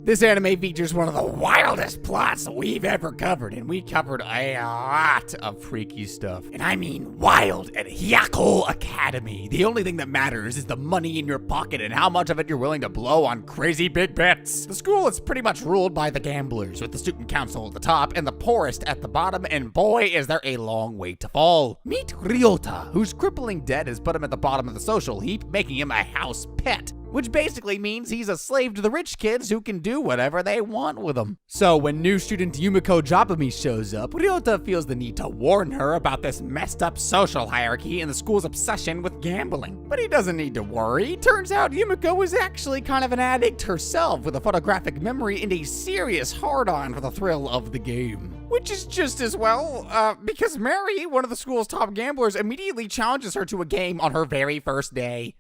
This anime features one of the wildest plots we've ever covered, and we covered a lot of freaky stuff. And I mean wild at Hyako Academy. The only thing that matters is the money in your pocket and how much of it you're willing to blow on crazy big bets. The school is pretty much ruled by the gamblers, with the student council at the top and the poorest at the bottom, and boy is there a long way to fall. Meet Ryota, whose crippling debt has put him at the bottom of the social heap, making him a house pet, which basically means he's a slave to the rich kids who can do whatever they want with him. So when new student Yumiko Jabami shows up, Ryota feels the need to warn her about this messed up social hierarchy and the school's obsession with gambling. But he doesn't need to worry. Turns out Yumiko is actually kind of an addict herself, with a photographic memory and a serious hard-on for the thrill of the game. Which is just as well, because Mary, one of the school's top gamblers, immediately challenges her to a game on her very first day.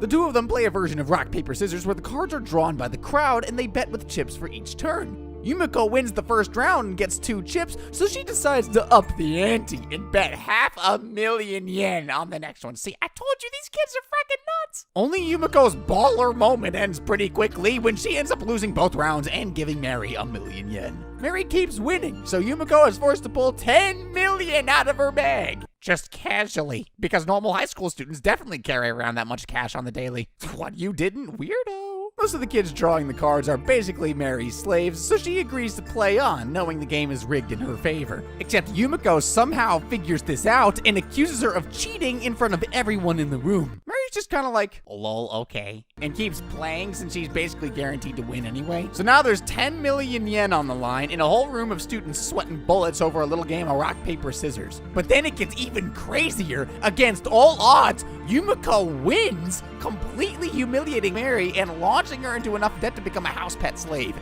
The two of them play a version of rock, paper, scissors where the cards are drawn by the crowd and they bet with chips for each turn. Yumiko wins the first round and gets 2 chips, so she decides to up the ante and bet 500,000 yen on the next one. See, I told you these kids are freaking nuts! Only Yumiko's baller moment ends pretty quickly when she ends up losing both rounds and giving Mary 1,000,000 yen. Mary keeps winning, so Yumiko is forced to pull 10 million out of her bag. Just casually, because normal high school students definitely carry around that much cash on the daily. What, you didn't, weirdo? Most of the kids drawing the cards are basically Mary's slaves, so she agrees to play on, knowing the game is rigged in her favor. Except Yumiko somehow figures this out and accuses her of cheating in front of everyone in the room. Mary's just kind of like, lol, okay, and keeps playing since she's basically guaranteed to win anyway. So now there's 10 million yen on the line in a whole room of students sweating bullets over a little game of rock, paper, scissors. But then it gets even crazier. Against all odds, Yumiko wins, completely humiliating Mary and launching her into enough debt to become a house pet slave.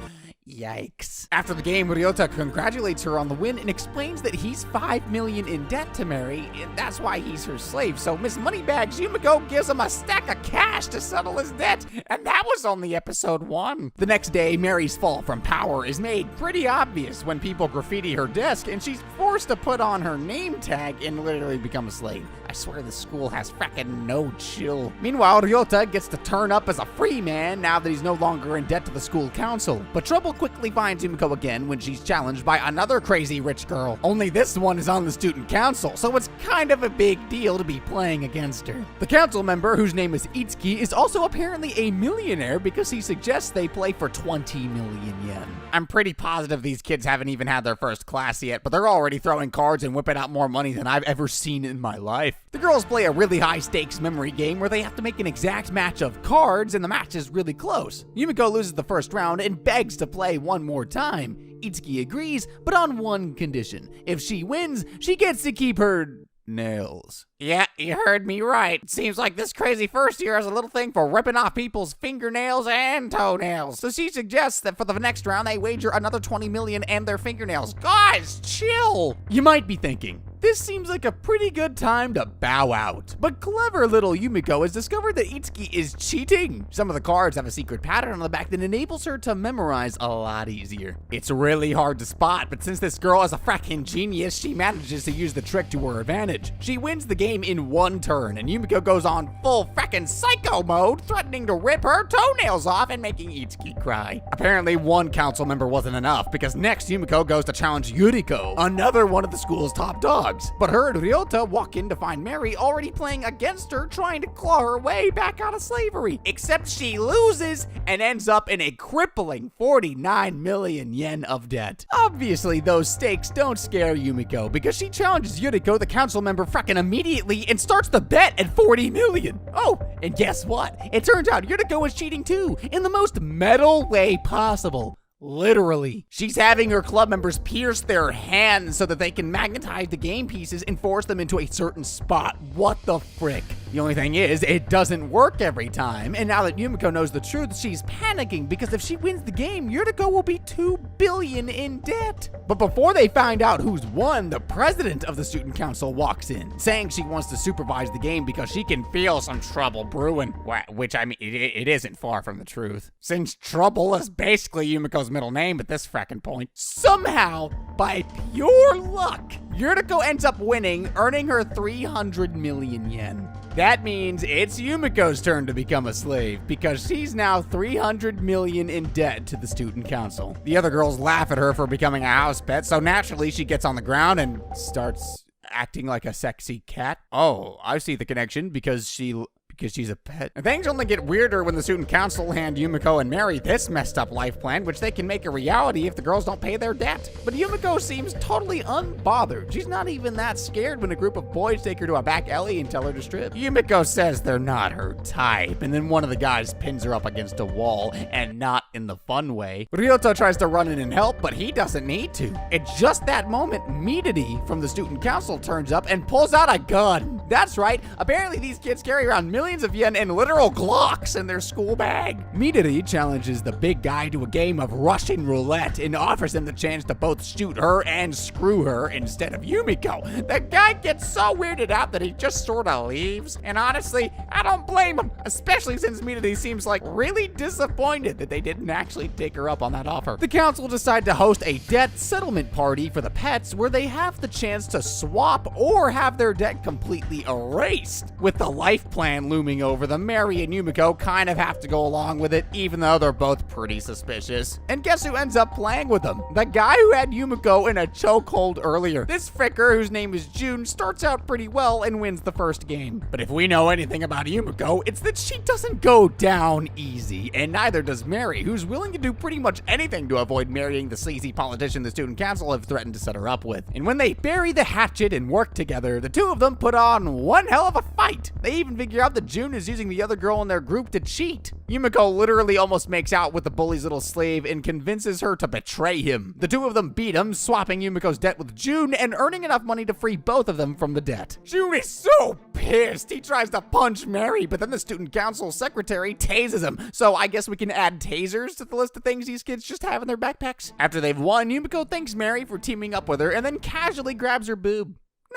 Yikes. After the game, Ryota congratulates her on the win and explains that he's 5 million in debt to Mary, and that's why he's her slave. So Miss Moneybags Yumiko gives him a stack of cash to settle his debt, and that was only episode 1. The next day, Mary's fall from power is made pretty obvious when people graffiti her desk, and she's forced to put on her name tag and literally become a slave. I swear this school has frackin' no chill. Meanwhile, Ryota gets to turn up as a free man now that he's no longer in debt to the school council. But trouble quickly finds Yumiko again when she's challenged by another crazy rich girl. Only this one is on the student council, so it's kind of a big deal to be playing against her. The council member, whose name is Itsuki, is also apparently a millionaire because he suggests they play for 20 million yen. I'm pretty positive these kids haven't even had their first class yet, but they're already throwing cards and whipping out more money than I've ever seen in my life. The girls play a really high stakes memory game where they have to make an exact match of cards, and the match is really close. Yumiko loses the first round and begs to play one more time. Itsuki agrees, but on one condition. If she wins, she gets to keep her nails. Yeah, you heard me right. Seems like this crazy first year has a little thing for ripping off people's fingernails and toenails. So she suggests that for the next round, they wager another 20 million and their fingernails. Guys, chill! You might be thinking, this seems like a pretty good time to bow out. But clever little Yumiko has discovered that Itsuki is cheating. Some of the cards have a secret pattern on the back that enables her to memorize a lot easier. It's really hard to spot, but since this girl is a frackin' genius, she manages to use the trick to her advantage. She wins the game in one turn, and Yumiko goes on full frackin' psycho mode, threatening to rip her toenails off and making Itsuki cry. Apparently, one council member wasn't enough, because next Yumiko goes to challenge Yuriko, another one of the school's top dogs. But her and Ryota walk in to find Mary already playing against her, trying to claw her way back out of slavery. Except she loses and ends up in a crippling 49 million yen of debt. Obviously, those stakes don't scare Yumiko because she challenges Yuriko, the council member, frackin' immediately and starts the bet at 40 million. Oh, and guess what? It turns out Yuriko is cheating too, in the most metal way possible. Literally. She's having her club members pierce their hands so that they can magnetize the game pieces and force them into a certain spot. What the frick? The only thing is, it doesn't work every time, and now that Yumiko knows the truth, she's panicking because if she wins the game, Yuriko will be 2 billion in debt. But before they find out who's won, the president of the student council walks in, saying she wants to supervise the game because she can feel some trouble brewing. Which, I mean, it isn't far from the truth, since trouble is basically Yumiko's middle name at this frackin' point. Somehow, by pure luck, Yuriko ends up winning, earning her 300 million yen. That means it's Yumiko's turn to become a slave because she's now 300 million in debt to the student council. The other girls laugh at her for becoming a house pet, so naturally she gets on the ground and starts acting like a sexy cat. Oh, I see the connection because she's a pet. And things only get weirder when the student council hand Yumiko and Mary this messed up life plan, which they can make a reality if the girls don't pay their debt. But Yumiko seems totally unbothered. She's not even that scared when a group of boys take her to a back alley and tell her to strip. Yumiko says they're not her type, and then one of the guys pins her up against a wall, and not in the fun way. Ryota tries to run in and help, but he doesn't need to. At just that moment, Midori from the student council turns up and pulls out a gun. That's right, apparently these kids carry around millions of yen and literal Glocks in their school bag. Midori challenges the big guy to a game of Russian roulette and offers him the chance to both shoot her and screw her instead of Yumiko. The guy gets so weirded out that he just sort of leaves. And honestly, I don't blame him, especially since Midori seems like really disappointed that they didn't actually take her up on that offer. The council decide to host a debt settlement party for the pets where they have the chance to swap or have their debt completely erased. With the life plan looming over them, Mary and Yumiko kind of have to go along with it, even though they're both pretty suspicious. And guess who ends up playing with them? The guy who had Yumiko in a chokehold earlier. This fricker, whose name is June, starts out pretty well and wins the first game. But if we know anything about Yumiko, it's that she doesn't go down easy, and neither does Mary, who's willing to do pretty much anything to avoid marrying the sleazy politician the student council have threatened to set her up with. And when they bury the hatchet and work together, the two of them put on one hell of a fight. They even figure out that June is using the other girl in their group to cheat. Yumiko literally almost makes out with the bully's little slave and convinces her to betray him. The two of them beat him, swapping Yumiko's debt with June and earning enough money to free both of them from the debt. June is so pissed. He tries to punch Mary, but then the student council secretary tases him. So I guess we can add tasers to the list of things these kids just have in their backpacks. After they've won, Yumiko thanks Mary for teaming up with her and then casually grabs her boob.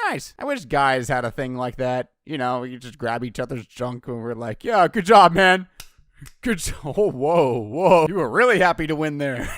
Nice. I wish guys had a thing like that. You know, you just grab each other's junk and we're like, yeah, good job, man. Good job. Oh, whoa. You were really happy to win there.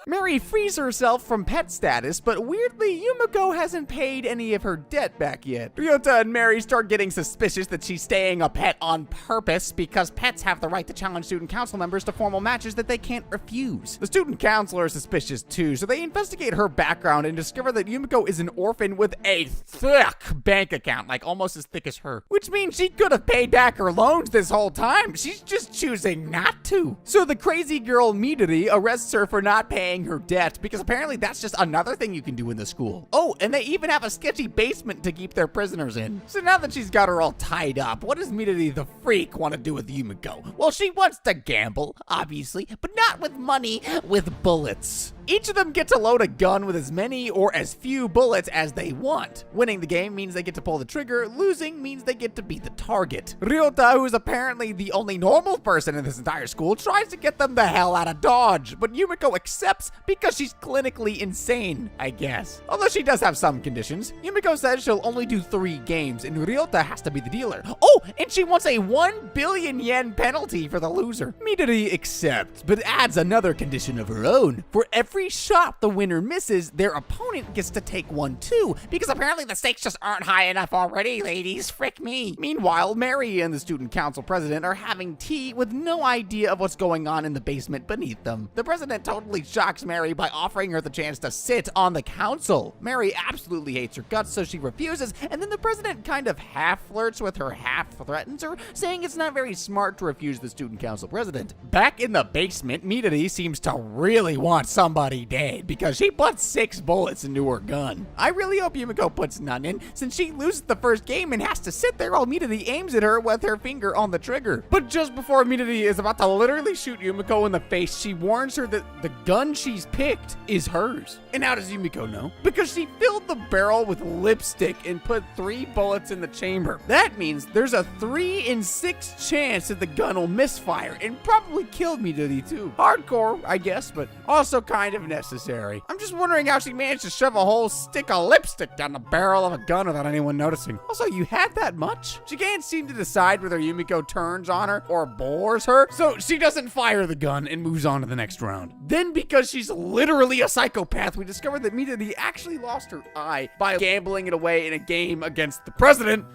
Mary frees herself from pet status, but weirdly, Yumiko hasn't paid any of her debt back yet. Ryota and Mary start getting suspicious that she's staying a pet on purpose because pets have the right to challenge student council members to formal matches that they can't refuse. The student council are suspicious too, so they investigate her background and discover that Yumiko is an orphan with a thick bank account, like almost as thick as her, which means she could have paid back her loans this whole time. She's just choosing not to. So the crazy girl Midori arrests her for not paying her debt because apparently that's just another thing you can do in the school. Oh, and they even have a sketchy basement to keep their prisoners in. So now that she's got her all tied up, what does Midori the freak want to do with Yumiko? Well, she wants to gamble, obviously, but not with money, with bullets. Each of them get to load a gun with as many or as few bullets as they want. Winning the game means they get to pull the trigger, losing means they get to beat the target. Ryota, who is apparently the only normal person in this entire school, tries to get them the hell out of Dodge, but Yumiko accepts because she's clinically insane, I guess. Although she does have some conditions. Yumiko says she'll only do 3 games, and Ryota has to be the dealer. Oh, and she wants a 1 billion yen penalty for the loser. Midori accepts, but adds another condition of her own. For every shot the winner misses, their opponent gets to take one too, because apparently the stakes just aren't high enough already, ladies. Frick me. Meanwhile, Mary and the student council president are having tea with no idea of what's going on in the basement beneath them. The president totally shocks Mary by offering her the chance to sit on the council. Mary absolutely hates her guts, so she refuses, and then the president kind of half flirts with her, half threatens her, saying it's not very smart to refuse the student council president. Back in the basement, Midori seems to really want somebody dead because she put 6 bullets into her gun. I really hope Yumiko puts none in, since she loses the first game and has to sit there while Midori aims at her with her finger on the trigger. But just before Midori is about to literally shoot Yumiko in the face, she warns her that the gun she's picked is hers. And how does Yumiko know? Because she filled the barrel with lipstick and put 3 bullets in the chamber. That means there's a 3 in 6 chance that the gun will misfire and probably kill Midori too. Hardcore, I guess, but also kind of necessary. I'm just wondering how she managed to shove a whole stick of lipstick down the barrel of a gun without anyone noticing. Also, you had that much? She can't seem to decide whether Yumiko turns on her or bores her, so she doesn't fire the gun and moves on to the next round. Then, because she's literally a psychopath, we discover that Midori actually lost her eye by gambling it away in a game against the president.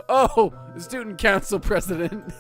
Oh, the student council president.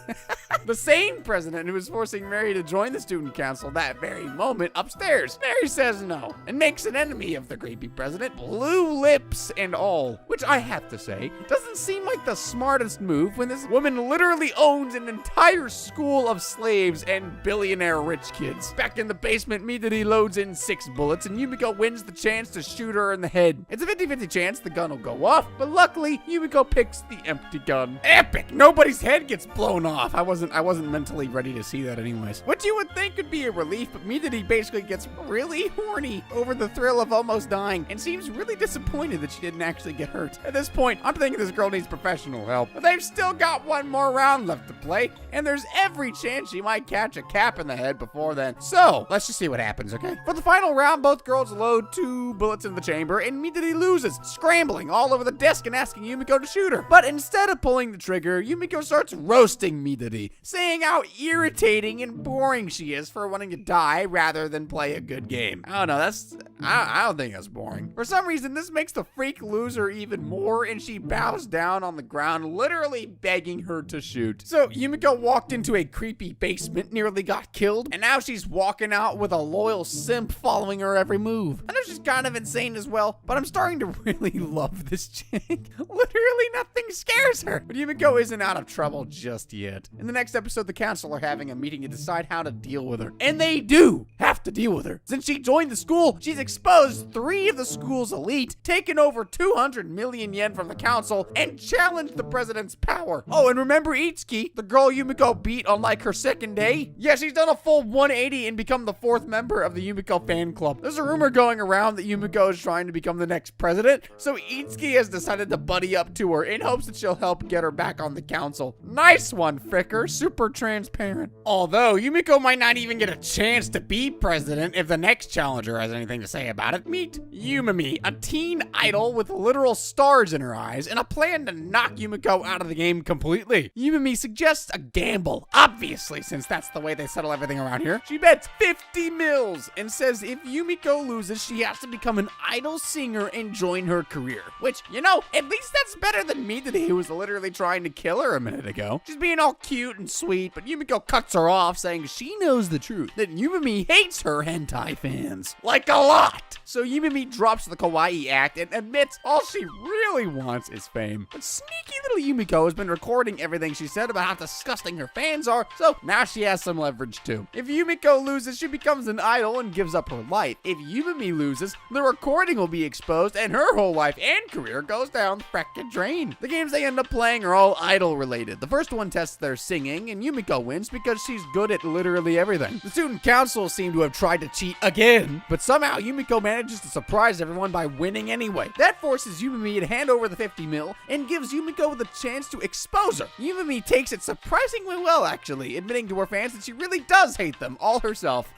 The same president who was forcing Mary to join the student council that very moment upstairs. Mary says no and makes an enemy of the creepy president, blue lips and all. Which I have to say, doesn't seem like the smartest move when this woman literally owns an entire school of slaves and billionaire rich kids. Back in the basement, Midori loads in 6 bullets and Yumiko wins the chance to shoot her in the head. It's a 50-50 chance the gun will go off, but luckily Yumiko picks the empty gun. Epic! Nobody's head gets blown off. I wasn't mentally ready to see that anyways. What you would think would be a relief, but Midori basically gets really horny over the thrill of almost dying and seems really disappointed that she didn't actually get hurt. At this point, I'm thinking this girl needs professional help, but they've still got one more round left to play, and there's every chance she might catch a cap in the head before then. So, let's just see what happens, okay? For the final round, both girls load 2 bullets in the chamber, and Midori loses, scrambling all over the desk and asking Yumiko to shoot her. But instead of pulling the trigger, Yumiko starts roasting Midori, saying how irritating and boring she is for wanting to die rather than play a good game. I don't know, I don't think that's boring. For some reason, this makes the freak lose her even more, and she bows down on the ground, literally begging her to shoot. So Yumiko walked into a creepy basement, nearly got killed, and now she's walking out with a loyal simp following her every move. I know she's kind of insane as well, but I'm starting to really love this chick. Literally nothing scares her. But Yumiko isn't out of trouble just yet. In the next episode, the council are having a meeting to decide how to deal with her. And they do have to deal with her. Since she joined the school, she's exposed 3 of the school's elite, taken over 200 million yen from the council, and challenged the president's power. Oh, and remember Itsuki, the girl Yumiko beat on like her second day? Yeah, she's done a full 180 and become the 4th member of the Yumiko fan club. There's a rumor going around that Yumiko is trying to become the next president, so Itsuki has decided to buddy up to her in hopes that she'll help get her back on the council. Nice one, Fricker. Super transparent. Although, Yumiko might not even get a chance to be president if the next challenger has anything to say about it. Meet Yumimi, a teen idol with literal stars in her eyes and a plan to knock Yumiko out of the game completely. Yumimi suggests a gamble, obviously, since that's the way they settle everything around here. She bets 50 mils and says if Yumiko loses, she has to become an idol singer and join her career. Which, you know, at least that's better than Midori, who was literally trying to kill her a minute ago. She's being all cute and sweet, but Yumiko cuts her off, saying she knows the truth, that Yumimi hates her hentai fans. Like a lot! So Yumimi drops the kawaii act and admits all she really wants is fame. But sneaky little Yumiko has been recording everything she said about how disgusting her fans are, so now she has some leverage too. If Yumiko loses, she becomes an idol and gives up her life. If Yumimi loses, the recording will be exposed and her whole life and career goes down the frickin' drain. The games they end up playing are all idol related. The first one tests their singing, and Yumiko wins because she's good at literally everything. The student council seem to have tried to cheat again, but somehow Yumiko manages to surprise everyone by winning anyway. That forces Yumimi to hand over the 50 mil and gives Yumiko the chance to expose her. Yumimi takes it surprisingly well, actually, admitting to her fans that she really does hate them all herself.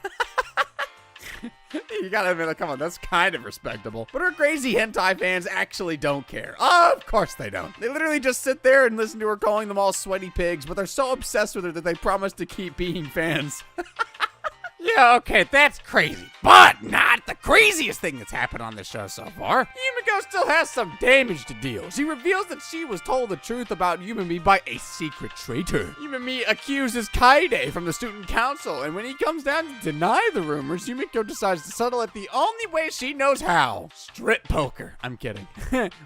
You gotta admit, come on, that's kind of respectable. But her crazy hentai fans actually don't care. Of course they don't. They literally just sit there and listen to her calling them all sweaty pigs, but they're so obsessed with her that they promise to keep being fans. Yeah, okay, that's crazy. But not the craziest thing that's happened on this show so far. Yumiko still has some damage to deal. She reveals that she was told the truth about Yumimi by a secret traitor. Yumimi accuses Kaede from the student council, and when he comes down to deny the rumors, Yumiko decides to settle it the only way she knows how. Strip poker. I'm kidding.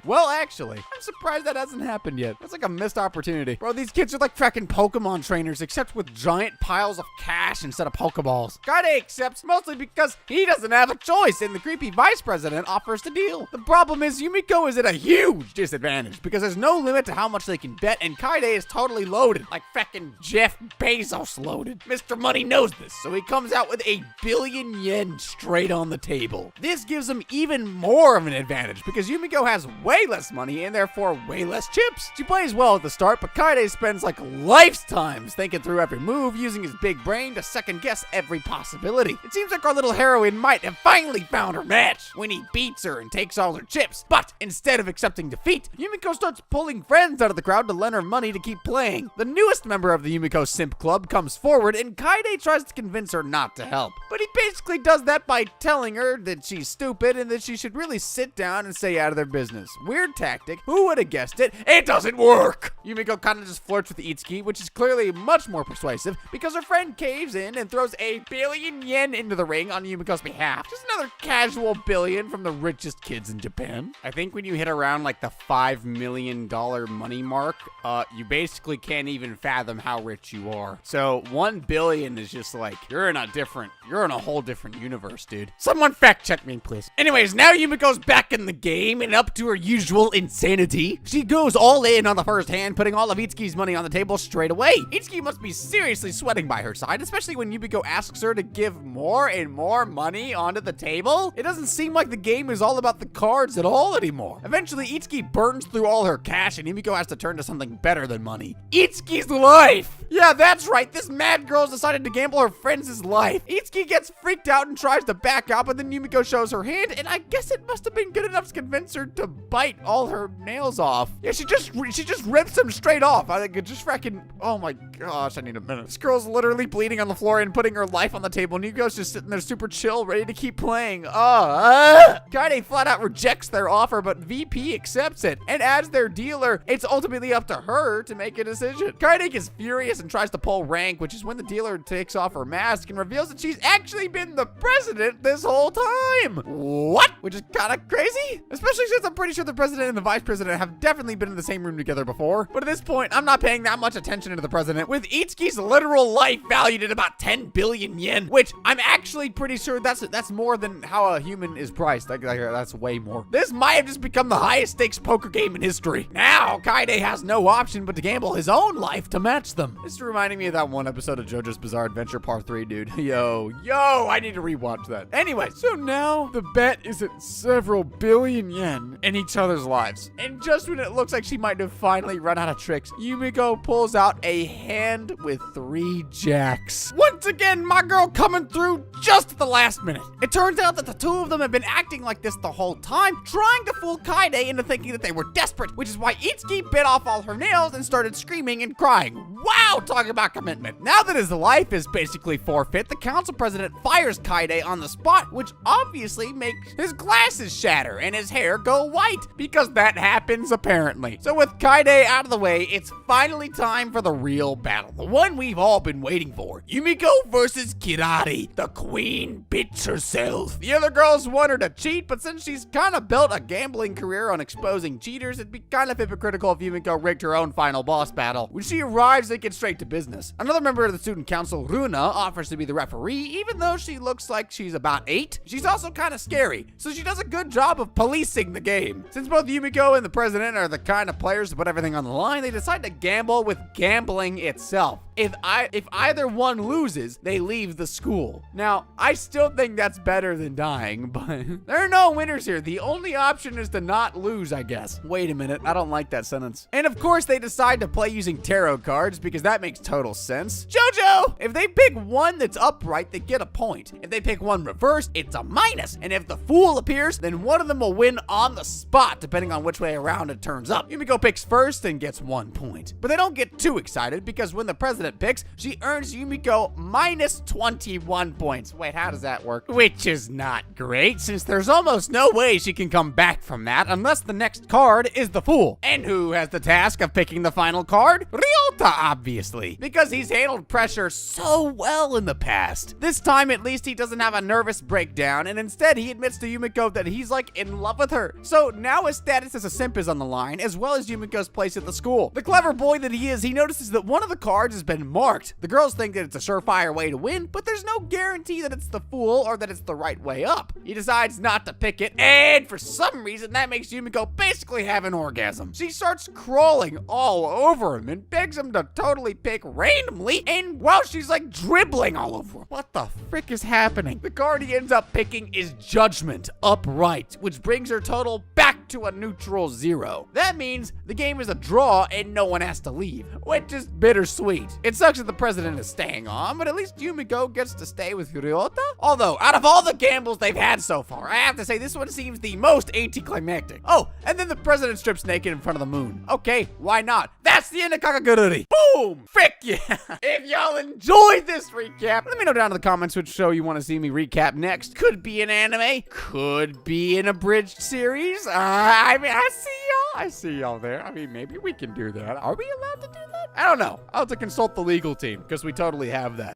Well, actually, I'm surprised that hasn't happened yet. That's like a missed opportunity. Bro, these kids are like fracking Pokemon trainers, except with giant piles of cash instead of Pokeballs. Kaede accepts mostly because he doesn't have a choice, and the creepy vice president offers to deal. The problem is Yumiko is at a huge disadvantage because there's no limit to how much they can bet, and Kaede is totally loaded, like feckin' Jeff Bezos loaded. Mr. Money knows this, so he comes out with 1 billion yen straight on the table. This gives him even more of an advantage because Yumiko has way less money and therefore way less chips. She plays well at the start, but Kaede spends like lifetimes thinking through every move, using his big brain to second guess every possibility. It seems like our little heroine might have finally found her match when he beats her and takes all her chips. But instead of accepting defeat, Yumiko starts pulling friends out of the crowd to lend her money to keep playing. The newest member of the Yumiko Simp Club comes forward and Kaede tries to convince her not to help. But he basically does that by telling her that she's stupid and that she should really sit down and stay out of their business. Weird tactic. Who would have guessed it? It doesn't work! Yumiko kind of just flirts with Itsuki, which is clearly much more persuasive because her friend caves in and throws 1,000,000,000 yen into the ring on Yumiko's behalf. Just another casual billion from the richest kids in Japan. I think when you hit around like the $5 million money mark, you basically can't even fathom how rich you are. So 1 billion is just like, you're in a whole different universe, dude. Someone fact check me, please. Anyways, now Yumiko's back in the game and up to her usual insanity. She goes all in on the first hand, putting all of Itsuki's money on the table straight away. Itsuki must be seriously sweating by her side, especially when Yumiko asks her to give more and more money onto the table. It doesn't seem like the game is all about the cards at all anymore. Eventually, Itsuki burns through all her cash and Yumiko has to turn to something better than money. Itsuki's life! Yeah, that's right. This mad girl's decided to gamble her friends' life. Itsuki gets freaked out and tries to back up, but then Yumiko shows her hand, and I guess it must have been good enough to convince her to bite all her nails off. Yeah, she just rips them straight off. I think it just freaking, oh my gosh, I need a minute. This girl's literally bleeding on the floor and putting her life on the table, and Yumiko's just sitting there super chill, ready to keep playing. Kaede flat out rejects their offer, but VP accepts it, and as their dealer, it's ultimately up to her to make a decision. Kaede gets furious and tries to pull rank, which is when the dealer takes off her mask and reveals that she's actually been the president this whole time. What? Which is kind of crazy, especially since I'm pretty sure the president and the vice president have definitely been in the same room together before. But at this point, I'm not paying that much attention to the president, with Itsuki's literal life valued at about 10 billion yen, which I'm actually pretty sure that's more than how a human is priced. That's way more. This might have just become the highest stakes poker game in history. Now, Kaede has no option but to gamble his own life to match them. This is reminding me of that one episode of JoJo's Bizarre Adventure Part 3, dude. Yo, I need to rewatch that. Anyway, so now the bet is at several billion yen in each other's lives. And just when it looks like she might have finally run out of tricks, Yumiko pulls out a hand with 3 jacks. Once again, my girl coming through just at the last minute. It turns out that the two of them have been acting like this the whole time, trying to fool Kaede into thinking that they were desperate, which is why Itsuki bit off all her nails and started screaming and crying. Wow, talking about commitment. Now that his life is basically forfeit, the council president fires Kaede on the spot, which obviously makes his glasses shatter and his hair go white, because that happens apparently. So with Kaede out of the way, it's finally time for the real battle, the one we've all been waiting for. Yumiko versus Kirari, the queen bitch herself. The other girls want her to cheat, but since she's kind of built a gambling career on exposing cheaters, it'd be kind of hypocritical if Yumiko rigged her own final boss battle. When she arrives, they get straight to business. Another member of the student council, Runa, offers to be the referee, even though she looks like she's about 8. She's also kind of scary, so she does a good job of policing the game. Since both Yumiko and the president are the kind of players to put everything on the line, they decide to gamble with gambling itself. If either one loses, they leave the school. Now, I still think that's better than dying, but there are no winners here. The only option is to not lose, I guess. Wait a minute, I don't like that sentence. And of course, they decide to play using tarot cards because that makes total sense. JoJo! If they pick one that's upright, they get a point. If they pick one reversed, it's a minus. And if the fool appears, then one of them will win on the spot, depending on which way around it turns up. Yumiko picks first and gets 1 point. But they don't get too excited because when the president picks, she earns Yumiko minus 21 points. Wait, how does that work? Which is not great, since there's almost no way she can come back from that unless the next card is the Fool. And who has the task of picking the final card? Ryota, obviously, because he's handled pressure so well in the past. This time, at least, he doesn't have a nervous breakdown, and instead, he admits to Yumiko that he's, like, in love with her. So now his status as a simp is on the line, as well as Yumiko's place at the school. The clever boy that he is, he notices that one of the cards has been marked. The girls think that it's a surefire way to win, but there's no guarantee that it's the Fool or that it's the right way up. He decides not to pick it, and for some reason, that makes Yumiko basically have an orgasm. She starts crawling all over him and begs him to totally pick randomly, and while she's like dribbling all over him. What the frick is happening? The card he ends up picking is Judgment, upright, which brings her total back to a neutral 0. That means the game is a draw and no one has to leave, which is bittersweet. It sucks that the president is staying on, but at least Yumiko gets to stay with Ryota. Although, out of all the gambles they've had so far, I have to say this one seems the most anticlimactic. Oh, and then the president strips naked in front of the moon. Okay, why not? That's the end of Kakagururi. Boom! Frick yeah! If y'all enjoyed this recap, let me know down in the comments which show you want to see me recap next. Could be an anime, could be an abridged series. I mean, I see y'all there. I mean, maybe we can do that. Are we allowed to do that? I don't know. I'll have to consult the legal team because we totally have that.